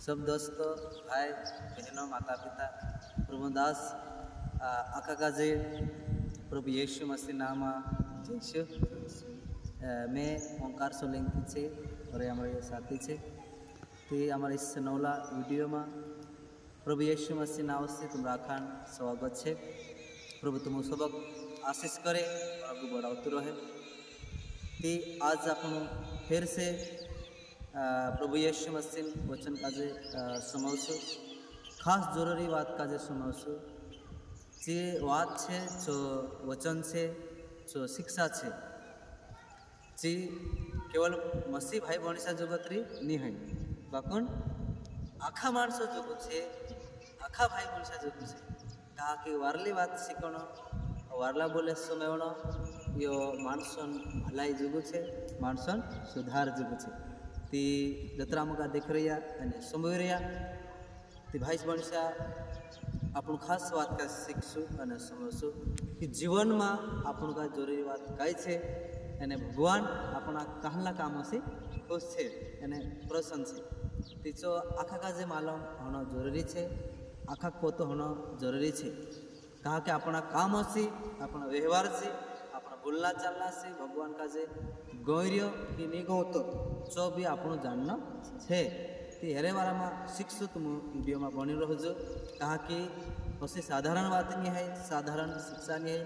सब दोस्तों भाई बहनों माता पिता प्रभु दास आका काजे प्रभु यीशु मसीह नाम जयशु मैं ओंकार सोलंकी छे और हमारे साथी छे तो हमारे इस नौला वीडियो में प्रभु यीशु मसीह नाम से तुम राखान स्वागत है। प्रभु तुम सबक आशीष करे और आगे बढ़ाते रहे। तो आज अपन फिर से प्रभु यीशु मसीह वचन काजे समावशु खास जरूरी बात काजे समावशु जे बात है जो वचन से जो शिक्षा है जे केवल मसीह भाई बनिसा जगतरी नहीं है बाकुन आखा मानसो जगत है आखा भाई बनिसा जगत है कहा कि वारली बात शिकणो वारला बोले सुमेवणो यो मानसन भलाई जगत है मानसन सुधार जगत है ती जत्रा मुका देख रही है समझ रही ती भाई बनिसा अपन खास बात का सीखशु और समझशु कि जीवन में अपन का जरूरी बात कई है भगवान अपना कहला काम से खुश है प्रसन्न है तीचो आखा का जे मालूम होना जरूरी है आखा को तो होना जरूरी है कहा कि अपना काम से अपना व्यवहार से अपना बोलना चलना से भगवान का जे गौर्य कि नहीं गौतो जो भी अपन जानना है तो हेरे बारे में सीखशु तुम वीडियो में बनी रहो कहा कि वैसे साधारण बात नहीं है साधारण शिक्षा नहीं है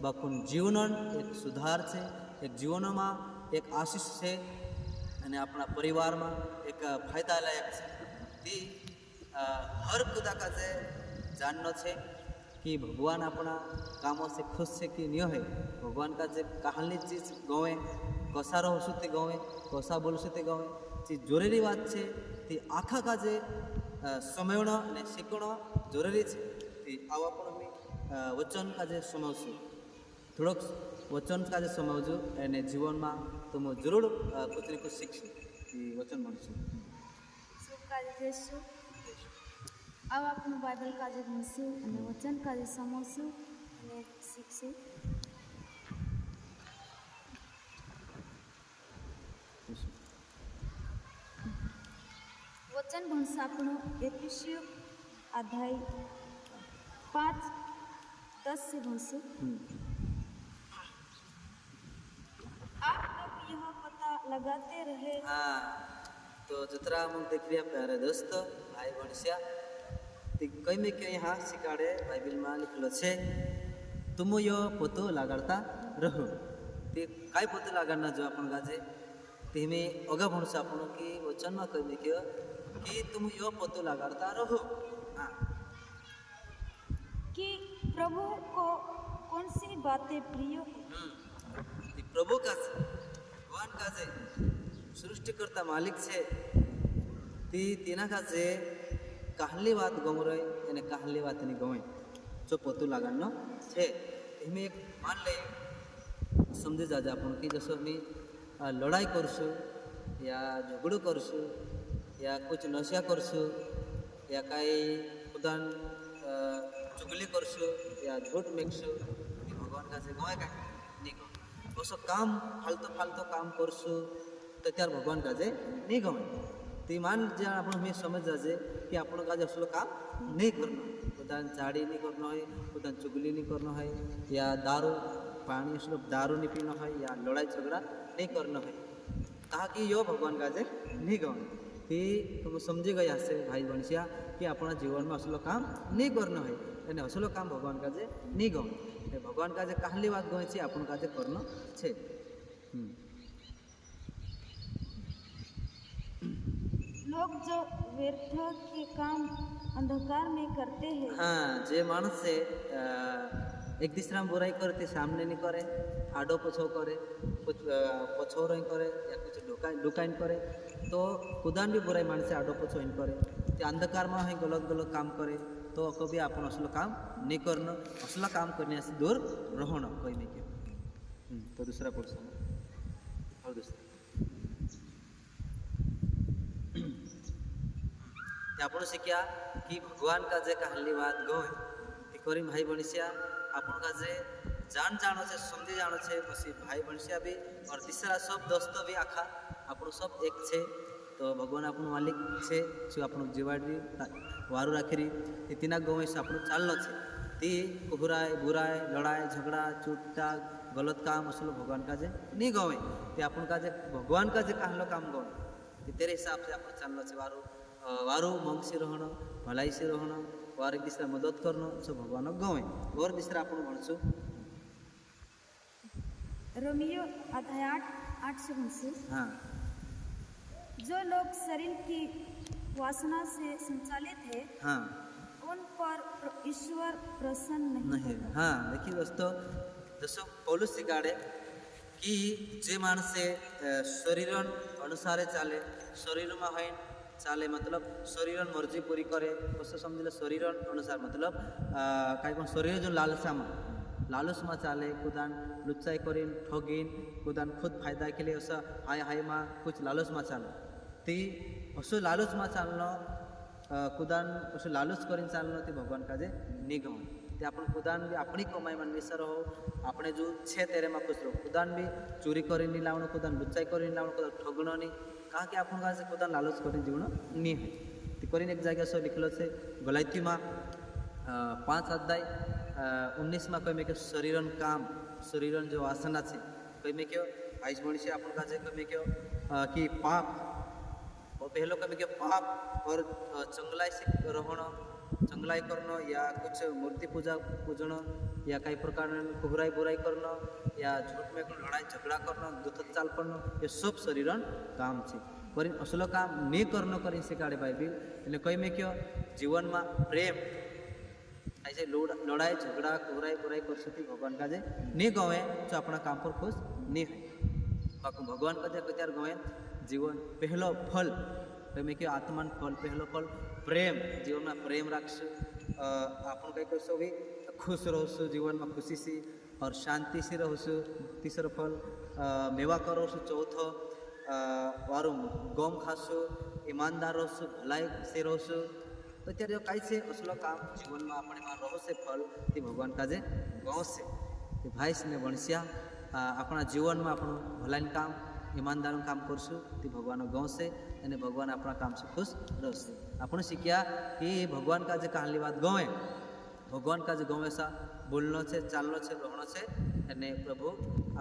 बाकुन जीवन एक सुधार है एक जीवन में एक आशीष है अपना परिवार में एक फायदा लायक है हर खुदा का जे जानना है कि भगवान अपना कामों से खुश है कि नहीं है भगवान का जे कहानी चीज गाँवे कसा रहो ते गाँवे कसा बोलशो ते गाँवे चीज जरूरी बात है ती आखा का जे समयणो ने शिकणो जरूरी है ती आवा पण मी वचन का जे समझशु थोड़ोक वचन का जे समझू एने जीवन में तुम जरूर कुछ न कुछ सीखशु वचन भणशु अब अपन बाइबल का जे भणशु अने वचन का जे समझशु अने सीखशु। वचन भणशु आपण एफिसियो अध्याय 5:10 से भणशु। आप लोग यह पता लगाते रहे। हाँ तो जतरा हम देख लिया प्यारे दोस्तों भाई बनिसा कई में कहीं यहाँ सिकाड़े बाइबिल में लिखलो छे तुम यो पतो लगाड़ता रहो ते काय पतो लगाड़ना जो अपन गाजे तेमे अगा भणसा अपन की वचन में कई में क्यों कि तुम यो पतो लगाड़ता रहो। हाँ कि प्रभु को कौन सी बातें प्रिय है प्रभु का भगवान का जे सृष्टिकर्ता मालिक छे ती तेना का जे कहली बात गम रहे यानी कहली बात नहीं गवे जो पतु लगाना छे इनमें एक मान ले समझे जा अपन कि जैसे मैं लड़ाई करशु या झगड़ू करशु या कुछ नशा करशु या कई खुदान चुगली करशु या झूठ मेकशु भगवान का से गवे का नहीं गवे वो सब काम फालतू फालतू काम करशु तो त्यार भगवान का जे नहीं गवे तो मान जो आप समझ जाजे कि अपन का असलो काम नहीं करना खुदा झाड़ी नहीं करना है खुदा चुगली नहीं करना है या दारू पानी असलो दारू नहीं पीना है या लड़ाई झगड़ा नहीं करना है कहा कि यो भगवान का जे नहीं गवा कि तुम समझी गया से भाई बनिसा कि अपना जीवन में असलो काम नहीं करना है यानी असलो काम भगवान का जे नहीं गवा भगवान का जे कहली बात गए छे अपन का जे करना छे। लोग जो व्यर्थ के काम अंधकार में करते हैं। हाँ जे मानस से एक दूसरा में बुराई करते सामने नहीं करे आडो पछो करे कुछ पछो नहीं करे या कुछ डुकाइन करे तो खुदान भी बुराई मानसे आडो पछो इन करे तो अंधकार में है गलत गलत काम करे तो कभी अपन असलो काम नहीं करना असला काम करने से दूर रहोना कोई नहीं क्यों। तो दूसरा प्रश्न और दूसरा आपण शिक्षा कि भगवान का जे कहली बात गए करी भाई बनिसा अपन का जे जान जानो से समझी जानो से मसी भाई बनिसा भी और तीसरा सब दोस्तों भी आखा अपन सब एक छे તો ભગવાન આપણું માલિક છે શું આપણું જીવાડી વારું રાખી એ તેના ગમે છે આપણું ચાલનો છે તે કુહરાય બુરાય લડાઈ ઝઘડા ચૂંટા ગલત કામ असलो भगवान का जे नहीं गवे ते अपन का जे भगवान का जे कहलो काम गवे ते तेरे हिसाब से अपन चाललो छे वारू मंगसी रहणो भलाई से रहणो वार एक दूसरा मदद करनो सो भगवान गवे और दूसरा अपन भणसु रोमियो अध्याय 8 से 29। हाँ जो लोग शरीर की वासना से संचालित है हाँ उन पर ईश्वर प्रसन्न नहीं होता। हाँ देखिए दोस्तों जसो पौलुस सिखाड़े कि जे माणसे शरीर अनुसार चाले शरीर में है चाले मतलब शरीर मर्जी पूरी करे कसं समजलं शरीर अनुसार मतलब काय पण शरीर जो लालस में चाले कुदान लुच्चाई करीन ठगीन कुदान खुद फायदा के लिए असं हाय में कुछ लालच में चाले ती असं लालच में चालणं कुदान असं लालच करीन चालणं ते भगवान का जे निगम ते आपण कुदान बी अपनी कमाई में विसर हो આપણે જો છે તેરે માં ખુશ રહો ખુદાન બી ચોરી કરીને નહીં લાવણો ખુદાન લુચ્ચાઈ કરીને લાવણો ખુદાન ઠગણો નહીં કારણ કે આપણું પાસે ખુદાન લાલચ કરીને જીવણો નહીં હોય તે કરીને એક જગ્યા સો લખેલો છે ગલાતીમાં 5 અધ્યાય 19 માં કહે કે શરીરન કામ શરીરન જો વાસના છે કહે કે આઈસ ભણી છે આપણું પાસે કહે કે कि पाप और पहलो कभी के पाप और चंगलाई से रहणो चंगलाई करनो या कुछ मूर्ति पूजा पूजनो या कई प्रकार कुहराई बुराई करनो या झूठ में लड़ाई झगड़ा करनो दुथत चाल करनो ये सब शरीर काम है पर असलो काम नहीं करनो करी शिकाड़े बाइबिल એટલે કઈ મેં કયો જીવનમાં પ્રેમ ऐसे लड़ाई झगड़ा कुहराई बुराई कर सकती भगवान का जे नहीं गवे तो अपना काम पर खुश नहीं है भगवान का जे त्यार गवे जीवन पहलो फल मैं क्यों आत्मान फल पहलो फल प्रेम जीवन में प्रेम राखशु आपण कई करशो भी खुश रहशु जीवन में खुशी से और शांति से रहशु तीसरो फल मेवा करोशु चौथो वारू गम खाशु ईमानदार रहशु भलाई से रहशु तो त्यारे जो कई से असलो काम जीवन में अपने में रहो से फल ते भगवान का जे गाँव से भाई ने भणस्या अपना जीवन में अपन भलाई काम ईमानदार काम करशु ते भगवान गाँव से भगवान अपना काम से खुश रहशु आपण शीख्या कि भगवान का जे कहानी बात गाँव भगवान का जो गाँव ऐसा बोलना है चालना है रहना है अने प्रभु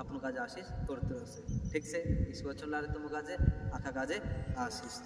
आपन का आशीष करते रहशे ठीक से इस वचन लारे तुम काजे आखा काजे आशीष।